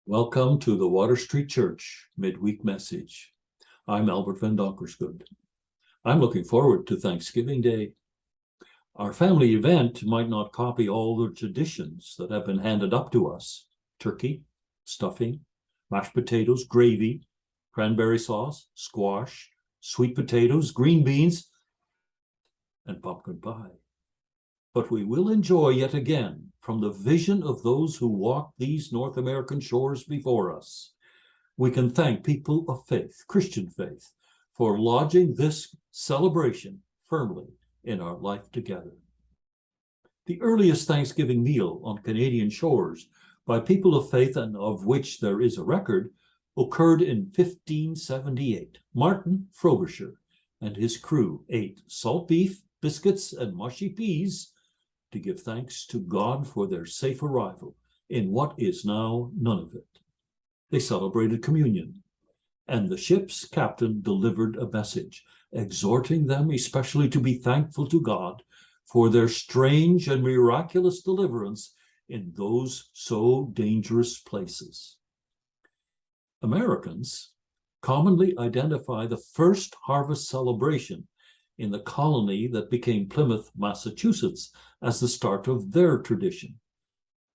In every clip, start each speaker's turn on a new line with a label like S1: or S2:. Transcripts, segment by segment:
S1: Welcome to the Water Street Church midweek message. I'm Elbert van Donkersgoed. I'm looking forward to Thanksgiving Day. Our family event might not copy all the traditions that have been handed up to us: turkey, stuffing, mashed potatoes, gravy, cranberry sauce, squash, sweet potatoes, green beans, and pumpkin pie. But we will enjoy yet again from the vision of those who walked these North American shores before us. We can thank people of faith, Christian faith, for lodging this celebration firmly in our life together. The earliest Thanksgiving meal on Canadian shores by people of faith, and of which there is a record, occurred in 1578. Martin Frobisher and his crew ate salt beef, biscuits, and mushy peas to give thanks to God for their safe arrival in what is now Nunavut. They celebrated communion, and the ship's captain delivered a message, exhorting them especially to be thankful to God for their strange and miraculous deliverance in those so dangerous places. Americans commonly identify the first harvest celebration in the colony that became Plymouth, Massachusetts, as the start of their tradition.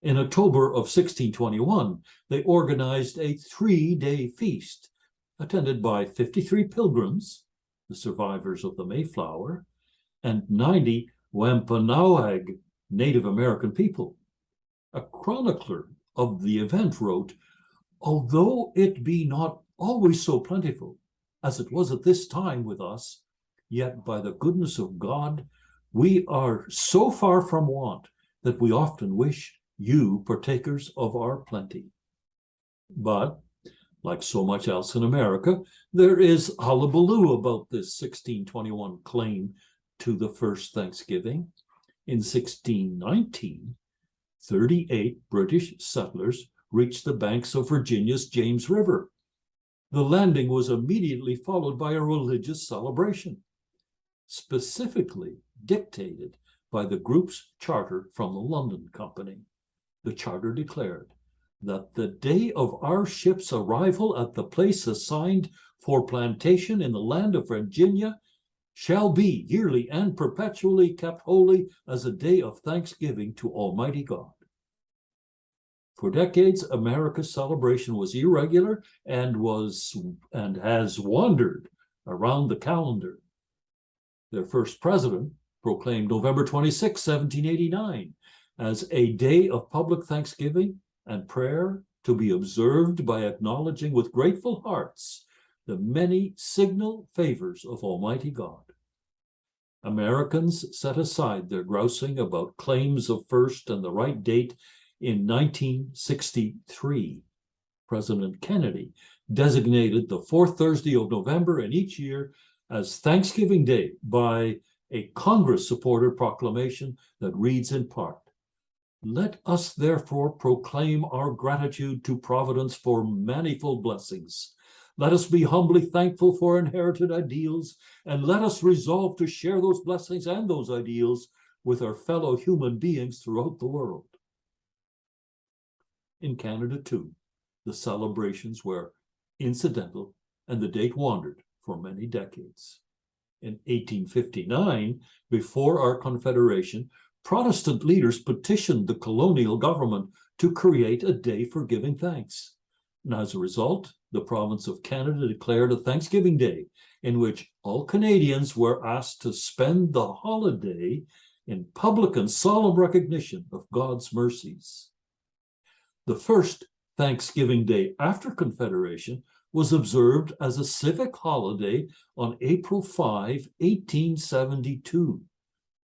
S1: In October of 1621, they organized a 3-day feast, attended by 53 pilgrims, the survivors of the Mayflower, and 90 Wampanoag Native American people. A chronicler of the event wrote, "Although it be not always so plentiful as it was at this time with us, yet by the goodness of God, we are so far from want that we often wish you partakers of our plenty." But, like so much else in America, there is hullabaloo about this 1621 claim to the first Thanksgiving. In 1619, 38 British settlers reached the banks of Virginia's James River. The landing was immediately followed by a religious celebration, specifically dictated by the group's charter from the London Company. The charter declared that the day of our ship's arrival at the place assigned for plantation in the land of Virginia shall be yearly and perpetually kept holy as a day of thanksgiving to Almighty God. For decades, America's celebration was irregular and has wandered around the calendar. Their first president proclaimed November 26, 1789, as a day of public thanksgiving and prayer to be observed by acknowledging with grateful hearts the many signal favors of Almighty God. Americans set aside their grousing about claims of first and the right date in 1963. President Kennedy designated the fourth Thursday of November in each year as Thanksgiving Day by a Congress-supported proclamation that reads in part, "Let us therefore proclaim our gratitude to Providence for manifold blessings. Let us be humbly thankful for inherited ideals, and let us resolve to share those blessings and those ideals with our fellow human beings throughout the world." In Canada, too, the celebrations were incidental, and the date wandered for many decades. In 1859, before our Confederation, Protestant leaders petitioned the colonial government to create a day for giving thanks. And as a result, the province of Canada declared a Thanksgiving Day in which all Canadians were asked to spend the holiday in public and solemn recognition of God's mercies. The first Thanksgiving Day after Confederation was observed as a civic holiday on April 5, 1872,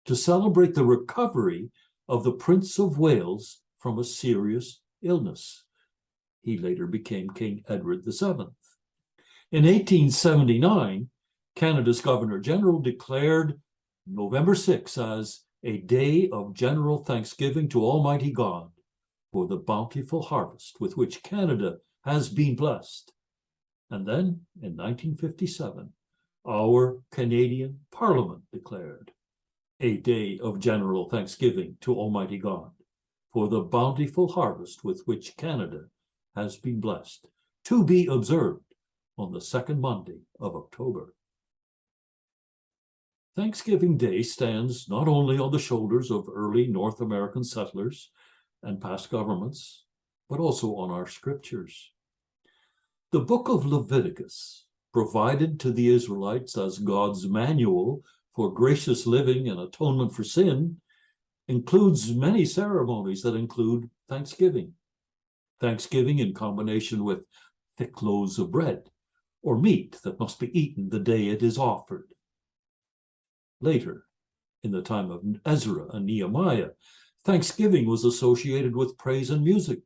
S1: to celebrate the recovery of the Prince of Wales from a serious illness. He later became King Edward VII. In 1879, Canada's Governor-General declared November 6 as a day of general thanksgiving to Almighty God for the bountiful harvest with which Canada has been blessed. And then, in 1957, our Canadian Parliament declared a day of general thanksgiving to Almighty God for the bountiful harvest with which Canada has been blessed, to be observed on the second Monday of October. Thanksgiving Day stands not only on the shoulders of early North American settlers and past governments, but also on our scriptures. The book of Leviticus, provided to the Israelites as God's manual for gracious living and atonement for sin, includes many ceremonies that include Thanksgiving. Thanksgiving in combination with thick loaves of bread or meat that must be eaten the day it is offered. Later, in the time of Ezra and Nehemiah, Thanksgiving was associated with praise and music.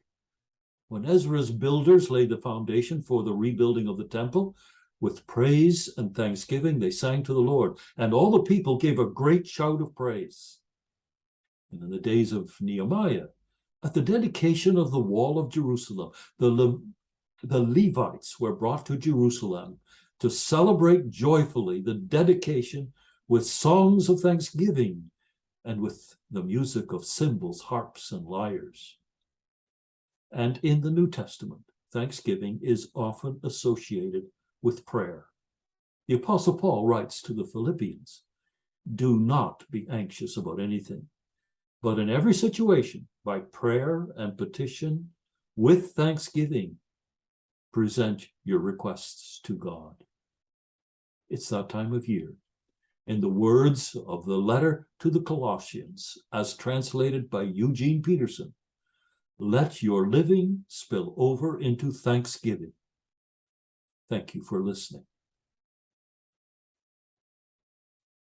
S1: When Ezra's builders laid the foundation for the rebuilding of the temple, with praise and thanksgiving they sang to the Lord, and all the people gave a great shout of praise. And in the days of Nehemiah, at the dedication of the wall of Jerusalem, the Levites were brought to Jerusalem to celebrate joyfully the dedication with songs of thanksgiving and with the music of cymbals, harps, and lyres. And in the New Testament, Thanksgiving is often associated with prayer. The Apostle Paul writes to the Philippians, "Do not be anxious about anything, but in every situation, by prayer and petition, with thanksgiving, present your requests to God." It's that time of year. In the words of the letter to the Colossians, as translated by Eugene Peterson, let your living spill over into thanksgiving. Thank you for listening.